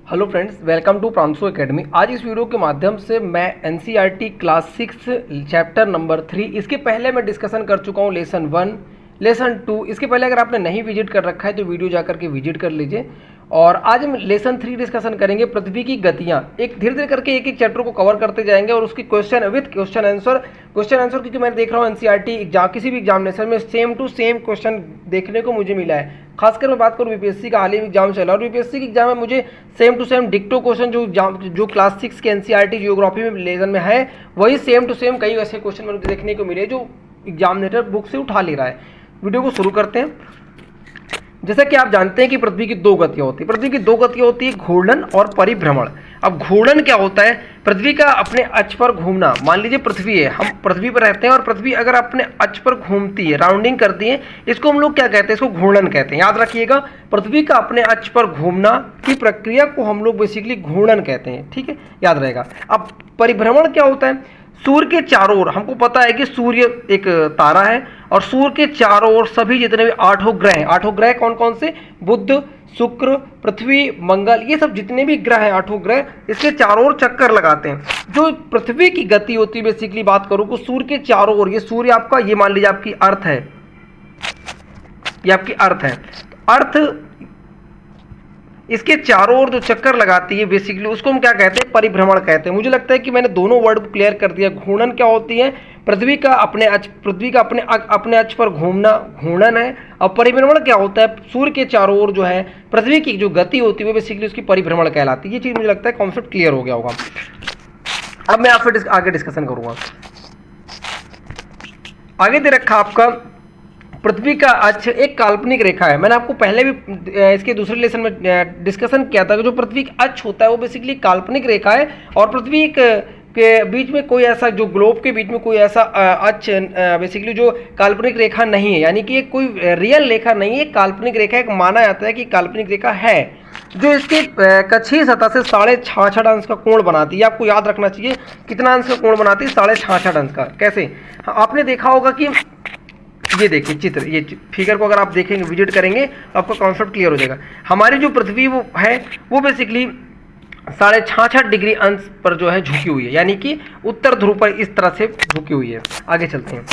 Hello friends, welcome to Pranshu academy. आज इस video के माध्यम से मैं एनसीईआरटी क्लास 6 चैप्टर नंबर 3 इसके पहले मैं डिस्कशन कर चुका हूँ लेसन 1 लेसन 2। इसके पहले अगर आपने नहीं विजिट कर रखा है तो वीडियो जाकर के विजिट कर लीजिए। और आज हम लेसन 3 डिस्कशन करेंगे, पृथ्वी की गतियाँ। एक धीरे धीरे करके एक एक चैप्टर को कवर करते जाएंगे और उसकी क्वेश्चन विथ क्वेश्चन आंसर क्योंकि मैं देख रहा हूँ एनसीईआरटी एग्जाम किसी भी एग्जामिनेशन में सेम टू सेम क्वेश्चन देखने को मुझे मिला है। खासकर मैं बात करूँ बीपीएससी का हाल ही एग्जाम चला और बीपीएससी के एग्जाम में मुझे सेम टू सेम डिक्टो क्वेश्चन जो क्लास 6 के एनसीईआरटी जियोग्राफी में लेसन में है वही सेम टू सेम कई ऐसे क्वेश्चन मुझे देखने को मिले जो एग्जामिनेटर बुक से उठा ले रहा है। वीडियो को शुरू करते हैं। जैसा कि आप जानते हैं कि पृथ्वी की दो गतियां होती है। पृथ्वी की दो गतियां होती है, घूर्णन और परिभ्रमण। अब घूर्णन क्या होता है? पृथ्वी का अपने अक्ष पर घूमना। मान लीजिए पृथ्वी है, हम पृथ्वी पर रहते हैं और पृथ्वी अगर अपने अक्ष पर घूमती है, राउंडिंग करती है, इसको हम लोग क्या कहते हैं? इसको घूर्णन कहते हैं। याद रखिएगा, पृथ्वी का अपने अक्ष पर घूमना की प्रक्रिया को हम लोग बेसिकली घूर्णन कहते हैं। ठीक है, याद रहेगा। अब परिभ्रमण क्या होता है? सूर्य के चारों ओर, हमको पता है कि सूर्य एक तारा है और सूर्य के चारों ओर सभी जितने भी आठों ग्रह कौन कौन से? बुध, शुक्र, पृथ्वी, मंगल, ये सब जितने भी ग्रह हैं, आठों ग्रह, इसके चारों ओर चक्कर लगाते हैं। जो पृथ्वी की गति होती है, बेसिकली बात करूं तो सूर्य के चारों ओर, ये सूर्य आपका, ये मान लीजिए आपकी अर्थ है, ये आपकी अर्थ है। अर्थ इसके चारों ओर जो चक्कर लगाती है बेसिकली उसको हम क्या कहते हैं? परिभ्रमण कहते हैं। मुझे लगता है कि मैंने दोनों वर्ड को क्लियर कर दिया। घूर्णन क्या होती है? पृथ्वी का अपने अक्ष पर घूमना घूर्णन है। और परिभ्रमण क्या होता है? सूर्य के चारों ओर जो है पृथ्वी की जो गति होती है वो बेसिकली उसकी परिभ्रमण कहलाती है। ये चीज मुझे लगता है कॉन्सेप्ट क्लियर हो गया होगा। अब मैं आपसे आगे डिस्कशन करूंगा। आगे दे रखा आपका पृथ्वी का अक्ष एक काल्पनिक रेखा है। मैंने आपको पहले भी इसके दूसरे लेसन में डिस्कशन किया था कि जो पृथ्वी का अक्ष होता है वो बेसिकली काल्पनिक रेखा है और पृथ्वी के बीच में कोई ऐसा, जो ग्लोब के बीच में कोई ऐसा अक्ष बेसिकली जो काल्पनिक रेखा नहीं है, यानी कि एक कोई रियल रेखा नहीं है, काल्पनिक रेखा एक माना जाता है कि काल्पनिक रेखा है जो इसके कक्षीय सतह से 66.5 अंश का कोण बनाती है। आपको याद रखना चाहिए कितना अंश का कोण बनाती है? 66.5 अंश का। कैसे? आपने देखा होगा कि ये देखिए चित्र, ये फिगर को अगर आप देखेंगे, विजिट करेंगे तो आपका कॉन्सेप्ट क्लियर हो जाएगा। हमारी जो पृथ्वी वो है वो बेसिकली 66.5 डिग्री अंश पर जो है झुकी हुई है, यानी कि उत्तर ध्रुव पर इस तरह से झुकी हुई है। आगे चलते हैं।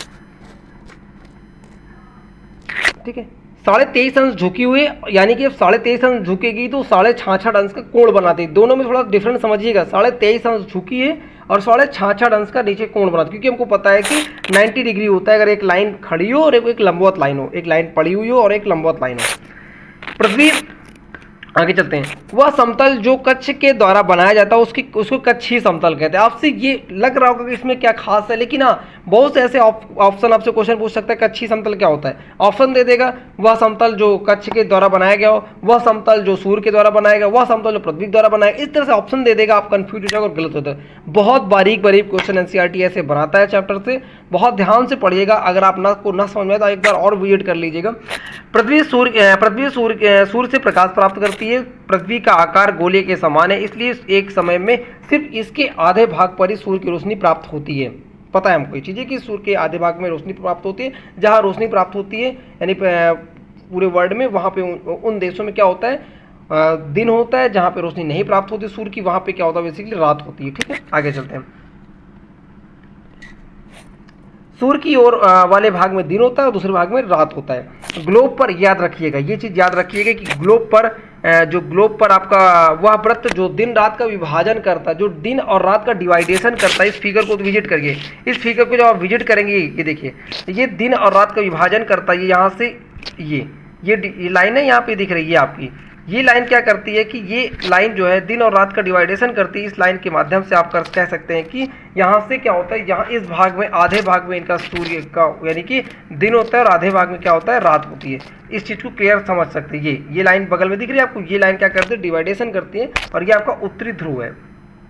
ठीक है, 23.5 अंश झुकी हुई है, यानी कि अब 23.5 अंश झुकेगी तो 66.5 अंश का कोण बनाती है। दोनों में थोड़ा डिफरेंस समझिएगा। 23.5 अंश झुकी है और 66.5 अंश का नीचे कोण बनाती है, क्योंकि हमको पता है कि 90 डिग्री होता है अगर एक लाइन खड़ी हो और एक लंबवत लाइन हो, एक लाइन पड़ी हुई हो और एक लंबवत लाइन हो। पृथ्वी, आगे चलते हैं। वह समतल जो कक्ष के द्वारा बनाया जाता है उसको कक्षीय समतल कहते हैं। आपसे ये लग रहा होगा कि इसमें क्या खास है, लेकिन हाँ, बहुत से ऐसे ऑप्शन आपसे क्वेश्चन पूछ सकता है कक्षीय समतल क्या होता है। ऑप्शन दे देगा, वह समतल जो कक्ष के द्वारा बनाया गया हो, वह समतल जो सूर्य के द्वारा बनाया गया, वह समतल जो पृथ्वी के द्वारा बनाया, इस तरह से ऑप्शन दे देगा। आप कंफ्यूज हो जाएगा और गलत होता है। बहुत बारीक क्वेश्चन एनसीईआरटी ऐसे बनाता है चैप्टर से, बहुत ध्यान से पढ़िएगा। अगर आप ना समझ में तो एक बार और विजिट कर लीजिएगा। पृथ्वी सूर्य से प्रकाश प्राप्त करती है। पृथ्वी का आकार गोले के समान है, इसलिए एक समय में सिर्फ इसके आधे भाग पर ही सूर्य की रोशनी प्राप्त होती है। पता है हमको ये चीज़ें कि सूर्य के आधे भाग में रोशनी प्राप्त होती है। जहाँ रोशनी प्राप्त होती है यानी पूरे वर्ल्ड में, वहाँ पे उन देशों में क्या होता है? दिन होता है। जहाँ पे रोशनी नहीं प्राप्त होती सूर्य की, वहाँ पे क्या होता है? बेसिकली रात होती है। ठीक है, आगे चलते हैं। सूर्य की ओर वाले भाग में दिन होता है और दूसरे भाग में रात होता है। ग्लोब पर, याद रखिएगा ये चीज़ याद रखिएगा कि ग्लोब पर आपका वह वृत्त जो दिन रात का विभाजन करता है, जो दिन और रात का डिवाइडेशन करता है, इस फिगर को तो विजिट करिए। इस फिगर को जब आप विजिट करेंगे, ये देखिए, ये दिन और रात का विभाजन करता है। ये यहाँ से ये लाइन है, यहाँ पे दिख रही है आपकी। ये लाइन क्या करती है कि ये लाइन जो है दिन और रात का डिवाइडेशन करती है। इस लाइन के माध्यम से आप कह सकते हैं कि यहाँ से क्या होता है, यहाँ इस भाग में, आधे भाग में इनका सूर्य का यानी कि दिन होता है और आधे भाग में क्या होता है? रात होती है। इस चीज़ को क्लियर समझ सकते हैं। ये लाइन बगल में दिख रही है आपको, ये लाइन क्या करती है? डिवाइडेशन करती है और ये आपका उत्तरी ध्रुव है।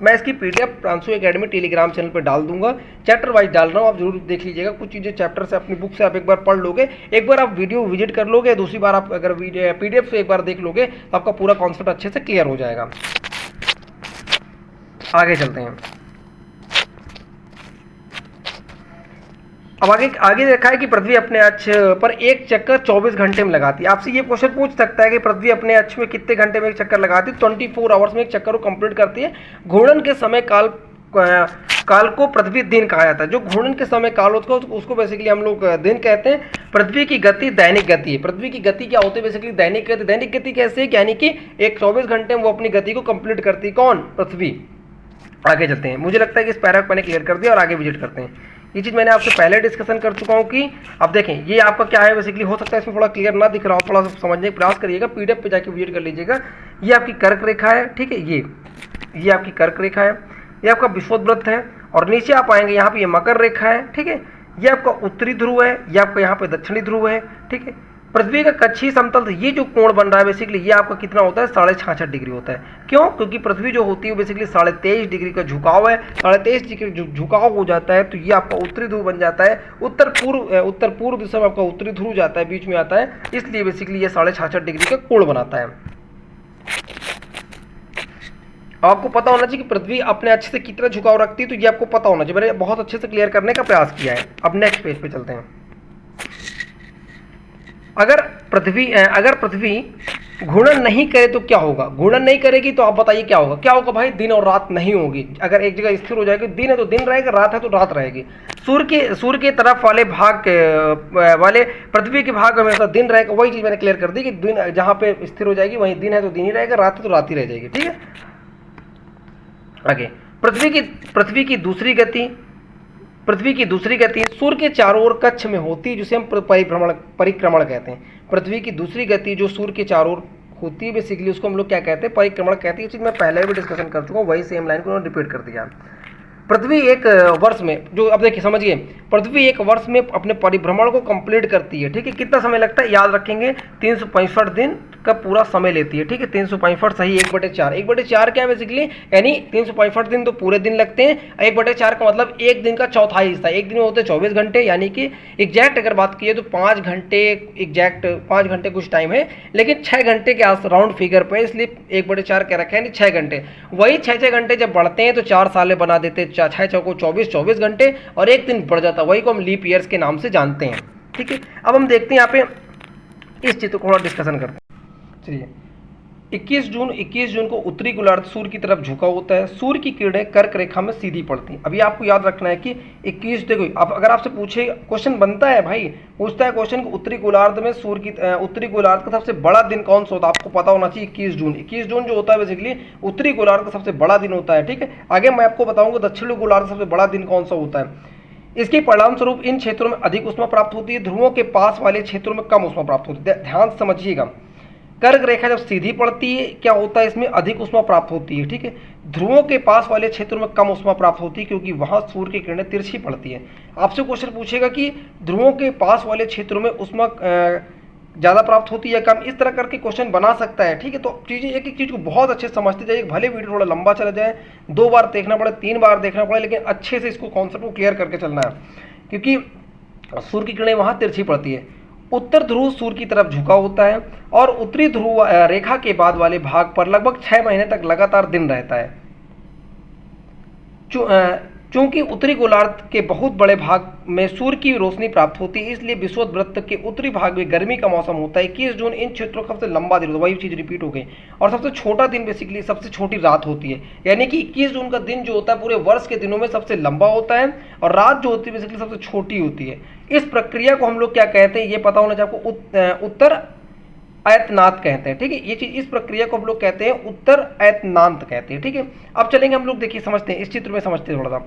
मैं इसकी PDF Pranshu academy Telegram channel पर डाल दूंगा। चैप्टर वाइज डाल रहा हूँ, आप जरूर देख लीजिएगा। कुछ चीज़ें चैप्टर से अपनी बुक से आप एक बार पढ़ लोगे, एक बार आप वीडियो विजिट कर लोगे, दूसरी बार आप अगर पीडीएफ से एक बार देख लोगे तो आपका पूरा कॉन्सेप्ट अच्छे से क्लियर हो जाएगा। आगे चलते हैं। अब आगे आगे देखा है कि पृथ्वी अपने अक्ष पर एक चक्कर 24 घंटे में लगाती है। आपसे ये क्वेश्चन पूछ सकता है कि पृथ्वी अपने अक्ष में कितने घंटे में एक चक्कर लगाती है? 24 आवर्स में एक चक्कर को कंप्लीट करती है। घूर्णन के समय काल को पृथ्वी दिन कहा जाता है। जो घूर्णन के समय काल होता है उसको बेसिकली हम लोग दिन कहते हैं। पृथ्वी की गति दैनिक गति है। पृथ्वी की गति क्या होती है? बेसिकली दैनिक गति। दैनिक गति कैसे है? यानी कि एक 24 घंटे में वो अपनी गति को कंप्लीट करती है। कौन? पृथ्वी। आगे चलते हैं। मुझे लगता है कि इस पैरा को मैंने क्लियर कर दिया और आगे विजिट करते हैं। ये चीज़ मैंने आपसे पहले डिस्कशन कर चुका हूँ कि अब देखें ये आपका क्या है। बेसिकली हो सकता है इसमें थोड़ा क्लियर ना दिख रहा हो, थोड़ा सा समझने का प्रयास करिएगा। पीडीएफ पे जाके विजिट कर लीजिएगा। ये आपकी कर्क रेखा है, ठीक है। ये आपकी कर्क रेखा है, ये आपका विषुववृत्त है और नीचे आप आएंगे यहाँ पे ये मकर रेखा है, ठीक है। ये आपका उत्तरी ध्रुव है, ये आपका यहाँ पे दक्षिणी ध्रुव है, ठीक है। पृथ्वी का कक्षीय समतल ये जो कोण बन रहा है बेसिकली ये आपका कितना होता है? 66.5 डिग्री होता है। क्यों? क्योंकि पृथ्वी जो होती है बेसिकली 23.5 डिग्री का झुकाव है। 23.5 डिग्री झुकाव हो जाता है तो ये आपका उत्तरी ध्रुव बन जाता है। उत्तर पूर्व दिशा में आपका उत्तरी ध्रुव जाता है, बीच में आता है, इसलिए बेसिकली ये 66.5 डिग्री का कोण बनाता है। आपको पता होना चाहिए कि पृथ्वी अपने अक्ष से कितना झुकाव रखती है, तो ये आपको पता होना चाहिए। मैंने बहुत अच्छे से क्लियर करने का प्रयास किया है। अब नेक्स्ट पेज पे चलते हैं। अगर पृथ्वी घूर्णन नहीं करे तो क्या होगा? घूर्णन नहीं करेगी तो आप बताइए क्या होगा? क्या होगा भाई? दिन और रात नहीं होगी। अगर एक जगह स्थिर हो जाएगी, दिन है तो दिन रहेगा, रात है तो रात रहेगी। सूर्य के तरफ वाले भाग वाले पृथ्वी के भाग में हमेशा दिन रहेगा। वही चीज़ मैंने क्लियर कर दी कि दिन जहाँ पे स्थिर हो जाएगी वहीं दिन है तो दिन ही रहेगा, रात है तो रात ही रह जाएगी, ठीक है। आगे पृथ्वी की दूसरी गति सूर्य के चारों ओर कक्ष में होती है, जिसे हम परिक्रमण कहते हैं। पृथ्वी की दूसरी गति जो सूर्य के चारों ओर होती है बेसिकली उसको हम लोग क्या कहते हैं? परिक्रमण कहते हैं। ये चीज़ मैं पहले भी डिस्कशन कर चुका हूँ, वही सेम लाइन को उन्होंने रिपीट कर दिया। पृथ्वी एक वर्ष में जो अब देखिए समझिए, पृथ्वी एक वर्ष में अपने परिभ्रमण को कंप्लीट करती है, ठीक है। कितना समय लगता है? याद रखेंगे 365 दिन का पूरा समय लेती है, ठीक है। 365 सही 1/4। 1/4 क्या है बेसिकली? यानी 365 दिन तो पूरे दिन लगते हैं। 1/4 का मतलब एक दिन का चौथाई हिस्सा। एक दिन में होते हैं 24 घंटे, यानी कि एग्जैक्ट अगर बात की तो 5 घंटे, एग्जैक्ट 5 घंटे कुछ टाइम है, लेकिन 6 घंटे के आस राउंड फिगर पे, इसलिए 1/4 कह रखा है, यानी 6 घंटे। वही 6 घंटे जब बढ़ते हैं तो 4 सालें बना देते, 6 चौको 24 घंटे और एक दिन बढ़ जाता है। वही को हम लीप ईयर्स के नाम से जानते हैं, ठीक है। अब हम देखते हैं यहाँ पे इस चित्र को थोड़ा डिस्कशन करते हैं। चलिए 21 जून को उत्तरी गोलार्ध सूर्य की तरफ झुका होता है। सूर्य की किरणें कर्क रेखा में सीधी पड़ती हैं। अभी आपको याद रखना है कि 21 देखो, अब अगर आपसे पूछे क्वेश्चन बनता है भाई, पूछता है क्वेश्चन उत्तरी गोलार्ध में उत्तरी गोलार्ध का सबसे बड़ा दिन कौन सा होता है? आपको पता होना चाहिए 21 जून। 21 जून जो होता है बेसिकली उत्तरी गोलार्ध का सबसे बड़ा दिन होता है, ठीक है। आगे मैं आपको बताऊंगा दक्षिणी गोलार्ध का सबसे बड़ा दिन कौन सा होता है। इसके परिणाम स्वरूप इन क्षेत्रों में अधिक ऊष्मा प्राप्त होती है, ध्रुवों के पास वाले क्षेत्रों में कम ऊष्मा प्राप्त होती है। ध्यान से समझिएगा, कर्क रेखा जब सीधी पड़ती है क्या होता है? इसमें अधिक ऊष्मा प्राप्त होती है, ठीक है। ध्रुवों के पास वाले क्षेत्रों में कम ऊष्मा प्राप्त होती है क्योंकि वहां सूर्य की किरणें तिरछी पड़ती है। आपसे क्वेश्चन पूछेगा कि ध्रुवों के पास वाले क्षेत्रों में ऊष्मा ज़्यादा प्राप्त होती है कम, इस तरह करके क्वेश्चन बना सकता है, ठीक है। तो चीज़ें एक एक चीज़ को बहुत अच्छे से समझते जाइए। भले वीडियो थोड़ा लंबा चला जाए, 2 बार देखना पड़े, 3 बार देखना पड़े, लेकिन अच्छे से इसको कॉन्सेप्ट को क्लियर करके चलना है, क्योंकि सूर्य की किरणें वहाँ तिरछी पड़ती है। उत्तर ध्रुव सूर्य की तरफ झुका होता है और उत्तरी ध्रुव रेखा के बाद वाले भाग पर लगभग 6 महीने तक लगातार दिन रहता है। चूंकि उत्तरी गोलार्ध के बहुत बड़े भाग में सूर्य की रोशनी प्राप्त होती है, इसलिए विषुववृत्त के उत्तरी भाग में गर्मी का मौसम होता है। 21 जून इन क्षेत्रों का सबसे लंबा दिन होता है, वही चीज़ रिपीट हो गई। और सबसे छोटा दिन बेसिकली सबसे छोटी रात होती है, यानी कि 21 जून का दिन जो होता है पूरे वर्ष के दिनों में सबसे लंबा होता है और रात जो होती है बेसिकली सबसे छोटी होती है। इस प्रक्रिया को हम लोग क्या कहते हैं, ये पता होना चाहिए आपको, उत्तर अयतनात कहते हैं, ठीक है। ये चीज, इस प्रक्रिया को हम लोग कहते हैं उत्तर अयतनांत कहते हैं, ठीक है। अब चलेंगे हम लोग, देखिए समझते हैं, इस चित्र में समझते हैं थोड़ा सा।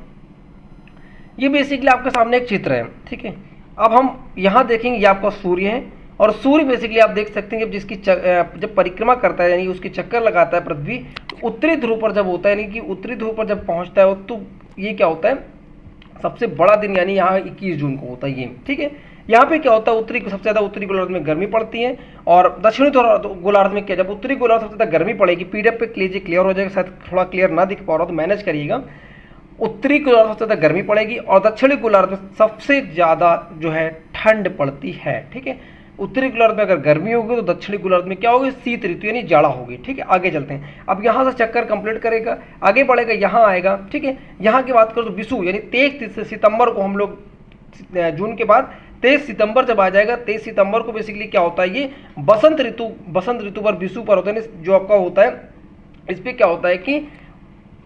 ये बेसिकली आपके सामने एक चित्र है, ठीक है। अब हम यहाँ देखेंगे, ये आपका सूर्य है और सूर्य बेसिकली आप देख सकते हैं जब जिसकी जब परिक्रमा करता है, यानी उसकी चक्कर लगाता है पृथ्वी, तो उत्तरी ध्रुव पर जब होता है, यानी कि उत्तरी ध्रुव पर जब पहुँचता है तो ये क्या होता है, सबसे बड़ा दिन, यानी यहाँ 21 जून को होता है ये, ठीक है। यहाँ पे क्या होता है, सबसे ज़्यादा उत्तरी गोलार्ध में गर्मी पड़ती है और दक्षिणी गोलार्ध में क्या, जब उत्तरी गोलार्ध सबसे ज़्यादा गर्मी पड़ेगी, पीडीएफ पे लीजिए क्लियर हो जाएगा, शायद थोड़ा क्लियर ना दिख पा रहा हो तो मैनेज करिएगा। उत्तरी गोलार्ध सबसे ज़्यादा गर्मी पड़ेगी और दक्षिणी गोलार्ध में सबसे ज़्यादा जो है ठंड पड़ती है, ठीक है। उत्तरी गोलार्ध में अगर गर्मी होगी तो दक्षिणी गोलार्ध में क्या होगी, शीत ऋतु यानी जाड़ा होगी, ठीक है। आगे चलते हैं, अब यहाँ से चक्कर कंप्लीट करेगा, आगे बढ़ेगा, यहाँ आएगा, ठीक है। यहाँ की बात करो तो विषु यानी 23 सितंबर को हम लोग जून के बाद 23 सितंबर जब आ जाएगा, 23 सितंबर को बेसिकली क्या होता है, ये बसंत ऋतु पर विषु पर होता है, जो आपका होता है इस पर क्या होता है कि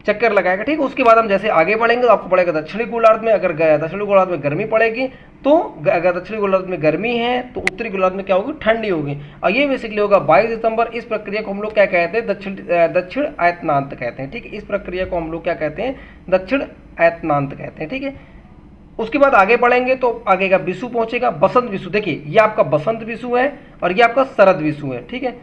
चक्कर लगाएगा। ठीक है, उसके बाद हम जैसे आगे बढ़ेंगे तो आपको पड़ेगा दक्षिणी गोलार्ध में। अगर दक्षिणी गोलार्ध में गर्मी पड़ेगी तो अगर दक्षिणी गोलार्ध में गर्मी है तो उत्तरी गोलार्ध में क्या होगी, ठंडी होगी। और ये बेसिकली होगा 22 दिसंबर। इस प्रक्रिया को हम लोग क्या कहते हैं, दक्षिण आयतनांत कहते हैं। ठीक है, इस प्रक्रिया को हम लोग क्या कहते हैं, दक्षिण आयतनांत कहते हैं। ठीक है, उसके बाद आगे बढ़ेंगे तो आगे का विषु पहुंचेगा, बसंत विषु। देखिए ये आपका बसंत विषु है और ये आपका शरद विषु है। ठीक है,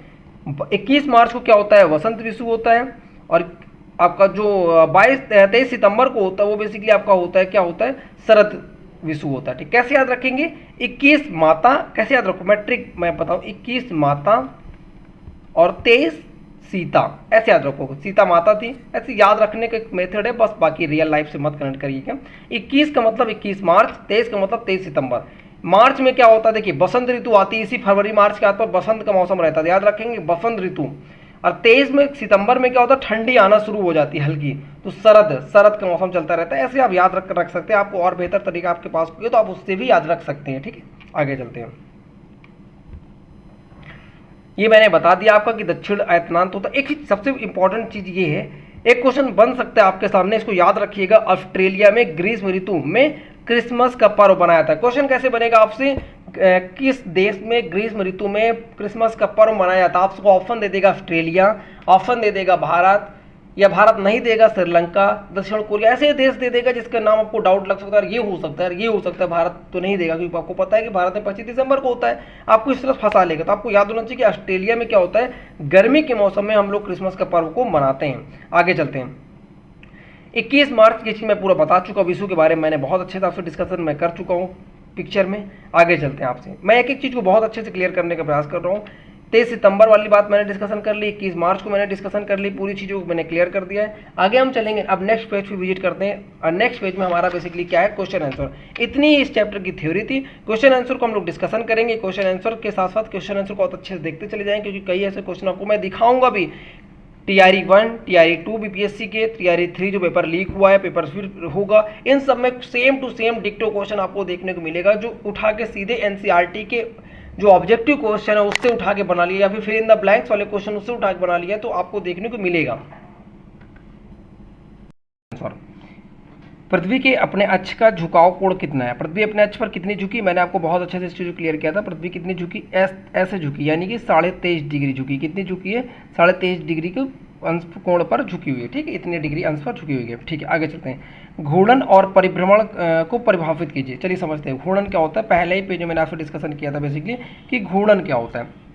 21 मार्च को क्या होता है, वसंत विषु होता है। और आपका जो 23 सितंबर को होता है वो बेसिकली आपका होता है, क्या होता है, शरद विषु होता है। ठीक, कैसे याद रखेंगे, 21 माता, कैसे याद रखो, मैं ट्रिक मैं बताऊं, 21 माता और 23 सीता, ऐसे याद रखो। सीता माता थी, ऐसे याद रखने का एक मेथड है, बस बाकी रियल लाइफ से मत कनेक्ट करिएगा। 21 का मतलब 21 मार्च, 23 का मतलब 23 सितंबर। मार्च में क्या होता है, देखिए बसंत ऋतु आती है, इसी फरवरी मार्च के आसपास बसंत का मौसम रहता है, याद रखेंगे बसंत ऋतु। और 23 में सितंबर में क्या होता है, ठंडी आना शुरू हो जाती है हल्की, तो शरद का मौसम चलता रहता है। ऐसे आप याद रख सकते हैं। आपको और बेहतर तरीका आपके पास हो तो आप उससे भी याद रख सकते हैं। ठीक है, आगे चलते हैं। ये मैंने बता दिया आपका कि दक्षिण आयतनांत होता है। एक सबसे इंपॉर्टेंट चीज ये है, एक क्वेश्चन बन सकता है आपके सामने, इसको याद रखिएगा। ऑस्ट्रेलिया में ग्रीष्म ऋतु में क्रिसमस का पर्व बनाया था। क्वेश्चन कैसे बनेगा आपसे, किस देश में ग्रीष्म ऋतु में क्रिसमस का पर्व मनाया जाता है। आपको ऑप्शन दे देगा ऑस्ट्रेलिया, ऑप्शन दे देगा भारत, या भारत नहीं देगा श्रीलंका, दक्षिण कोरिया, ऐसे देश दे देगा जिसका नाम आपको डाउट लग सकता है, ये हो सकता है, ये हो सकता है। भारत तो नहीं देगा क्योंकि आपको पता है कि भारत में 25 दिसंबर को होता है। आपको इस तरह फंसा लेगा। तो आपको याद होना चाहिए कि ऑस्ट्रेलिया में क्या होता है, गर्मी के मौसम में हम लोग क्रिसमस का पर्व को मनाते हैं। आगे चलते हैं। 21 मार्च की चीज मैं पूरा बता चुका, विषु के बारे में मैंने बहुत अच्छे से आपसे डिस्कशन मैं कर चुका हूँ पिक्चर में। आगे चलते हैं आपसे, मैं एक एक चीज को बहुत अच्छे से क्लियर करने का प्रयास कर रहा हूँ। 23 सितंबर वाली बात मैंने डिस्कशन कर ली, 21 मार्च को मैंने डिस्कशन कर ली, पूरी चीज़ों को मैंने क्लियर कर दिया है। आगे हम चलेंगे, अब नेक्स्ट पेज पे विजिट करते हैं। और नेक्स्ट पेज में हमारा बेसिकली क्या है, क्वेश्चन आंसर। इतनी इस चैप्टर की थ्योरी थी, क्वेश्चन आंसर को हम लोग डिस्कशन करेंगे। क्वेश्चन आंसर के साथ साथ क्वेश्चन आंसर को बहुत अच्छे से देखते चले जाएंगे, क्योंकि कई ऐसे क्वेश्चन आपको मैं दिखाऊंगा भी। TRE 1, TRE 2 बीपीएससी के, TRE 3 जो पेपर लीक हुआ है, पेपर फिर होगा, इन सब में सेम टू सेम डिक्टो क्वेश्चन आपको देखने को मिलेगा, जो उठा के सीधे NCERT के जो ऑब्जेक्टिव क्वेश्चन है उससे उठा के बना लिया, या फिर इन द ब्लैंक्स वाले क्वेश्चन उससे उठा के बना लिया, तो आपको देखने को मिलेगा। पृथ्वी के अपने अक्ष का झुकाव कोण कितना है, पृथ्वी अपने अक्ष पर कितनी झुकी, मैंने आपको बहुत अच्छे से इस चीज को क्लियर किया था। पृथ्वी कितनी झुकी, ऐसे झुकी, यानी कि 23.5 डिग्री झुकी। कितनी झुकी है, 23.5 डिग्री के अंश कोण पर झुकी हुई है। ठीक है, इतने डिग्री अंश पर झुकी हुई है। ठीक है, आगे चलते हैं। घूर्णन और परिभ्रमण को परिभाषित कीजिए। चलिए समझते हैं घूर्णन क्या होता है। पहले ही पेज में मैंने आपसे डिस्कशन किया था बेसिकली कि घूर्णन क्या होता है।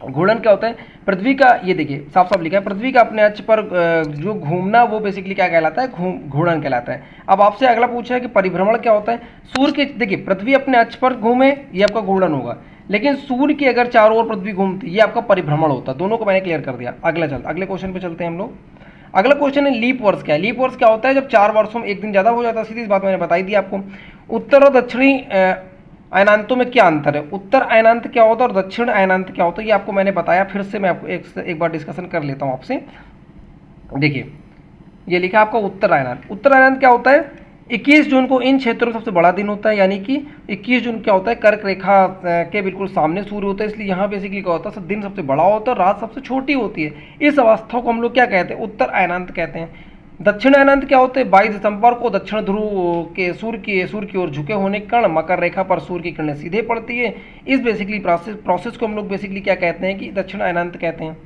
घूर्णन क्या होता है, पृथ्वी का, ये देखिए साफ साफ लिखा है, पृथ्वी का अपने अक्ष पर जो घूमना वो बेसिकली क्या कहलाता है, घूर्णन कहलाता है। अब आपसे अगला पूछा है कि परिभ्रमण क्या होता है। सूर्य के, देखिए पृथ्वी अपने अक्ष पर घूमे ये आपका घूर्णन होगा, लेकिन सूर्य की अगर चारों ओर पृथ्वी घूमती ये आपका परिभ्रमण होता है। दोनों को मैंने क्लियर कर दिया। अगले क्वेश्चन पे चलते हैं हम लोग। अगला क्वेश्चन है लीप वर्ष क्या है। लीप वर्ष क्या होता है, जब 4 वर्षों में एक दिन ज्यादा हो जाता है। सीधी बात मैंने बताई दी आपको। उत्तर और दक्षिणी अयनांतों में क्या अंतर है, उत्तर अयनांत क्या होता है और दक्षिण अयनांत क्या होता है, ये आपको मैंने बताया। फिर से मैं आपको एक बार डिस्कशन कर लेता हूँ आपसे। देखिए ये लिखा आपका उत्तर अयनांत। उत्तर अयनांत क्या होता है, 21 जून को इन क्षेत्रों में सबसे बड़ा दिन होता है, यानी कि 21 जून क्या होता है, कर्क रेखा के बिल्कुल सामने सूर्य होता है, इसलिए यहाँ बेसिकली क्या होता है, दिन सबसे बड़ा होता है, रात सबसे छोटी होती है। इस अवस्था को हम लोग क्या कहते हैं, उत्तर अयनांत कहते हैं। दक्षिण अयनांत क्या होते हैं, 22 दिसंबर को दक्षिण ध्रुव के सूर्य की ओर झुके होने के कारण मकर रेखा पर सूर्य की किरणें सीधे पड़ती है। इस बेसिकली प्रोसेस को हम लोग बेसिकली क्या कहते हैं कि दक्षिण अयनांत कहते हैं।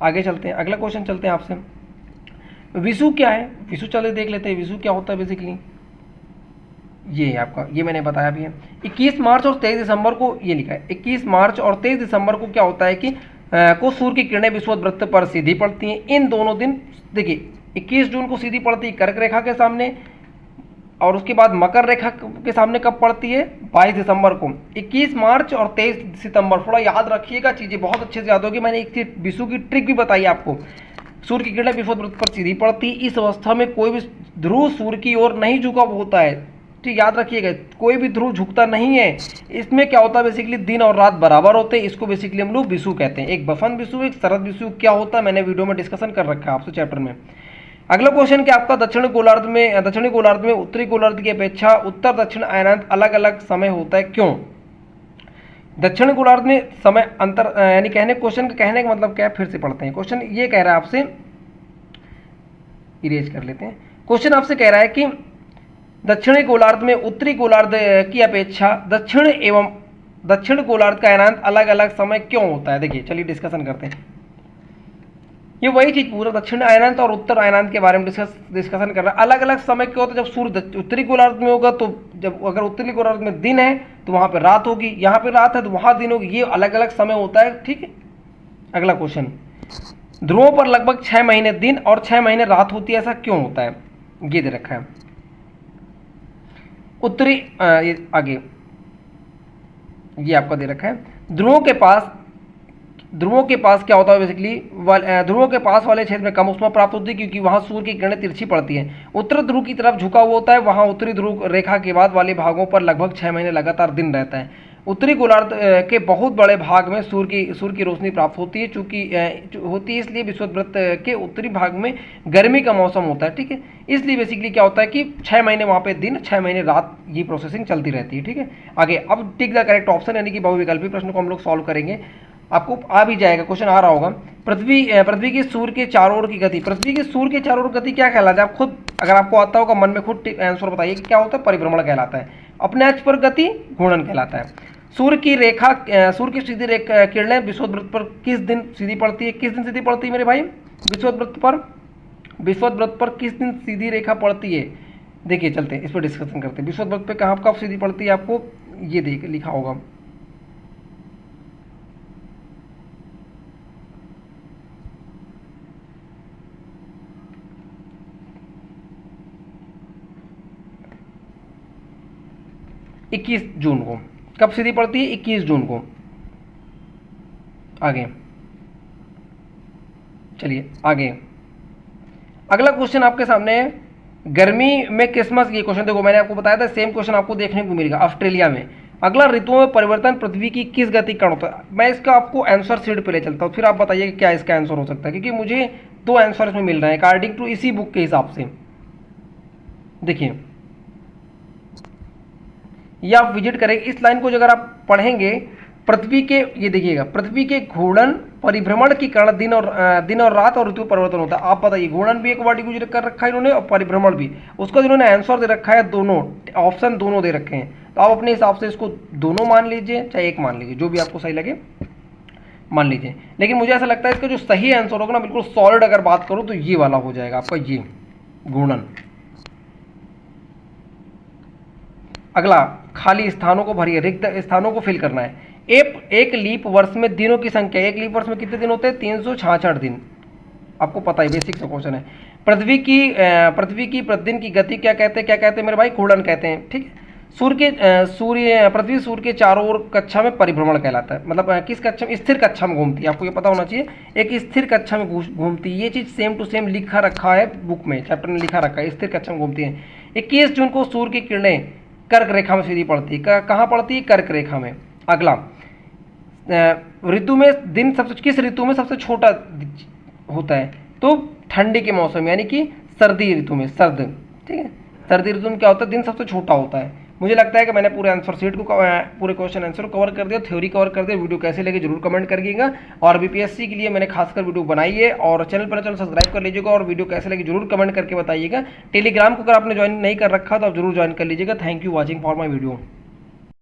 आगे चलते हैं, अगला क्वेश्चन चलते हैं आपसे। विषु क्या है, विषु चले देख लेते हैं। विषु क्या होता है बेसिकली, ये आपका, ये मैंने बताया भी है। 21 मार्च और 23 दिसंबर को, ये लिखा है 21 मार्च और 23 दिसंबर को क्या होता है कि को सूर्य की किरणें विषुवत वृत्त पर सीधी पड़ती हैं। इन दोनों दिन देखिए 21 जून को सीधी पड़ती है कर्क रेखा के सामने, और उसके बाद मकर रेखा के सामने कब पड़ती है, 22 दिसंबर को। 21 मार्च और 23 सितंबर, थोड़ा याद रखिएगा, चीज़ें बहुत अच्छे से याद होगी। मैंने एक चीज विषु की ट्रिक भी बताई आपको। सूर्य की किरणें विषुवत वृत्त पर सीधी पड़ती, इस अवस्था में कोई भी ध्रुव सूर्य की ओर नहीं झुका होता है। ठीक, याद रखिएगा, कोई भी ध्रुव झुकता नहीं है। इसमें क्या होता है बेसिकली, दिन और रात बराबर होते हैं। इसको बेसिकली हम लोग विषु कहते हैं। एक बसंत विषु, एक शरद विषु क्या होता है, मैंने वीडियो में डिस्कशन कर रखा है आपसे चैप्टर में। अगला क्वेश्चन क्या आपका, दक्षिणी गोलार्ध में उत्तरी गोलार्ध की अपेक्षा उत्तर दक्षिण अयनांत अलग अलग समय होता है, क्यों? दक्षिण गोलार्ध में समय अंतर यानी क्वेश्चन का कहने का मतलब क्या है, फिर से पढ़ते हैं। क्वेश्चन ये कह रहा है आपसे, इरेज कर लेते हैं। क्वेश्चन आपसे कह रहा है कि दक्षिणी गोलार्ध में उत्तरी गोलार्ध की अपेक्षा दक्षिण गोलार्ध का अयनांत अलग अलग समय क्यों होता है। देखिए चलिए डिस्कशन करते हैं। ये वही चीज पूरा दक्षिण अयनांत और उत्तर अयनांत के बारे में डिस्कशन कर रहा है। अलग अलग समय क्यों होता है, जब सूर्य उत्तरी गोलार्ध में होगा तो जब अगर उत्तरी गोलार्ध में दिन है तो वहां पर रात होगी, यहाँ पे रात है तो वहां दिन होगी, ये अलग अलग समय होता है, ठीक है। अगला क्वेश्चन, ध्रुवों पर लगभग 6 महीने दिन और 6 महीने रात होती है, ऐसा क्यों होता है, ये दे रखा है। उत्तरी आगे ये आपका दे रखा है, ध्रुवों के पास क्या होता है बेसिकली, ध्रुवों के पास वाले क्षेत्र में कम ऊष्मा प्राप्त होती है क्योंकि वहां सूर्य की किरणें तिरछी पड़ती हैं। उत्तर ध्रुव की तरफ झुका हुआ होता है, वहां उत्तरी ध्रुव रेखा के बाद वाले भागों पर लगभग 6 महीने लगातार दिन रहता है। उत्तरी गोलार्ध के बहुत बड़े भाग में सूर्य की रोशनी प्राप्त होती है, चूंकि होती है इसलिए विषुववृत्त के उत्तरी भाग में गर्मी का मौसम होता है, ठीक है। इसलिए बेसिकली क्या होता है कि 6 महीने वहाँ पे दिन, 6 महीने रात, ये प्रोसेसिंग चलती रहती है, ठीक है। आगे अब टिक द करेक्ट ऑप्शन यानी कि बहुविकल्पी प्रश्न को हम लोग सॉल्व करेंगे। आपको आ भी जाएगा, क्वेश्चन आ रहा होगा। पृथ्वी की सूर्य के चारों ओर की गति, पृथ्वी की सूर्य के चारों ओर गति क्या कहलाता है, आप खुद अगर आपको आता होगा मन में खुद आंसर बताइए कि क्या होता है। परिभ्रमण कहलाता है। अपने अक्ष पर गति घूर्णन कहलाता है। सूर्य की सीधी रेखा किरणें विषुववृत्त पर किस दिन सीधी पड़ती है, किस दिन सीधी पड़ती है मेरे भाई, विषुववृत्त पर किस दिन सीधी रेखा पड़ती है। देखिए चलते हैं इस पर डिस्कशन करते हैं। विषुववृत्त पे कहाँ कब सीधी पड़ती है, आपको ये देख लिखा होगा। इक्कीस जून को कब सीधी पड़ती है, 21 जून को। आगे चलिए आगे अगला क्वेश्चन आपके सामने है, गर्मी में क्रिसमस, ये क्वेश्चन देखो मैंने आपको बताया था, सेम क्वेश्चन आपको देखने को मिलेगा ऑस्ट्रेलिया में। अगला ऋतुओं में परिवर्तन पृथ्वी की किस गति का होता है। मैं इसका आपको आंसर शीट पे ले चलता हूँ, फिर आप बताइए कि क्या इसका आंसर हो सकता है, क्योंकि मुझे 2 आंसर इसमें मिल रहे हैं अकॉर्डिंग टू इसी बुक के हिसाब से। देखिए ये आप विजिट करेंगे, इस लाइन को जो अगर आप पढ़ेंगे, पृथ्वी के, ये देखिएगा, पृथ्वी के घूर्णन परिभ्रमण के कारण दिन और रात और ऋतु परिवर्तन होता है। आप बताइए, घूर्णन भी एक वर्ड यूज कर रखा है इन्होंने और परिभ्रमण भी, उसको जिन्होंने आंसर दे रखा है दोनों, ऑप्शन दोनों दे रखे हैं। तो आप अपने हिसाब से इसको दोनों मान लीजिए चाहे एक मान लीजिए, जो भी आपको सही लगे मान लीजिए। लेकिन मुझे ऐसा लगता है इसका जो सही आंसर होगा ना, बिल्कुल सॉलिड अगर बात करूँ तो ये वाला हो जाएगा आपका, ये घूर्णन। अगला, खाली स्थानों को भरिए, रिक्त स्थानों को फिल करना है। एक लीप वर्ष में दिनों की संख्या, एक लीप वर्ष में कितने दिन होते हैं, 366 दिन, आपको पता है, बेसिक सा क्वेश्चन है। पृथ्वी की प्रतिदिन की गति क्या कहते हैं मेरे भाई, घूर्णन कहते हैं, ठीक है। पृथ्वी सूर्य के चारों ओर कक्षा में परिभ्रमण कहलाता है, मतलब किस कक्षा में, स्थिर कक्षा में घूमती है, आपको ये पता होना चाहिए, एक स्थिर कक्षा में घूमती है। ये चीज सेम टू सेम लिखा रखा है बुक में, चैप्टर में लिखा रखा है, स्थिर कक्षा में घूमती है। 21 जून को सूर्य की किरणें कर्क रेखा में सीधी पड़ती है, कहाँ पड़ती है, कर्क रेखा में। अगला, ऋतु में दिन किस ऋतु में सबसे छोटा होता है, तो ठंडी के मौसम यानी कि सर्दी ऋतु में, ठीक है, सर्दी ऋतु में क्या होता है, दिन सबसे छोटा होता है। मुझे लगता है कि मैंने पूरे आंसर शीट को, पूरे क्वेश्चन आंसर को कवर कर दिया, थ्योरी कवर कर दिया। वीडियो कैसे लगे जरूर कमेंट करिएगा, और बीपीएससी के लिए मैंने खासकर वीडियो बनाई है, और चैनल पर सब्सक्राइब कर लीजिएगा, और वीडियो कैसे लगी जरूर कमेंट करके बताइएगा। टेलीग्राम को अगर आपने ज्वाइन नहीं कर रखा तो आप जरूर ज्वाइन कर लीजिएगा। Thank you watching for my video.